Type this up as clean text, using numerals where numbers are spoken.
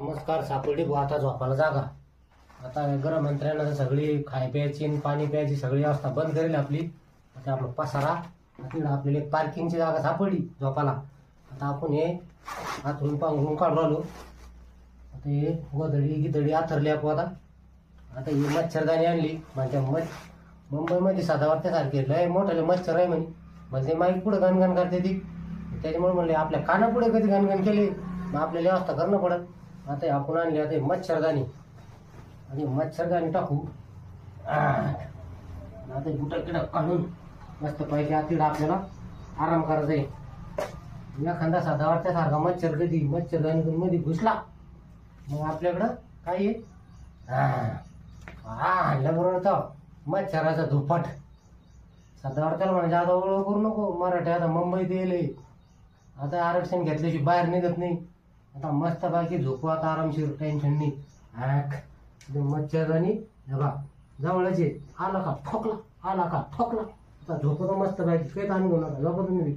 नमस्कार. सापडली बुवा आता झोपायला जागा. आता गृहमंत्र्यांना सगळी खाय प्यायची आणि पाणी प्यायची सगळी व्यवस्था बंद करेल आपली. आता आपला पसारा तिकडे आपल्याला एक पार्किंगची जागा सापडली झोपाला. आता आपण हे आतून पांघरून काढून राहिलो. आता हे गोधडी गिधडी आथरली आपण. आता ही मच्छरदाणी आणली. म्हणजे मुंबईमध्ये साधावारत्यासारखे लय मोठे मच्छर आहे म्हणे. म्हणजे माईक पुढे गणगण करते ती. त्याच्यामुळे म्हणले आपल्या कानापुढे कधी गणगण केली मग आपल्याला व्यवस्था करणं पडत. आता आपण आणली आता मच्छरदाणी आणि मच्छरदाणी टाकू. आता बुटा किडा काढून मस्त पाहिजे तिकडं आपल्याला आराम करायचा आहे. एखादा साधा वाटत्यासारखा मच्छर कधी मच्छरदाणी मध्ये घुसला मग आपल्याकडं काय आहे आणलं बरोबर तर मच्छराचा धुपट. साधा वाटत्याला म्हणजे आता ओळख करू नको. मराठी आता मुंबईत येईल. आता आरक्षण घेतल्याशी बाहेर निघत नाही. आता मस्त बाकी झोपू आता आरामशीर, टेन्शन नाही. मच्छरदाणी बघा जवळच आहे. आला का ठोकला, आला का ठोकला. आता झोपतो मस्त बाकी, काही ताण घेऊ नका. झोपतो तुम्ही.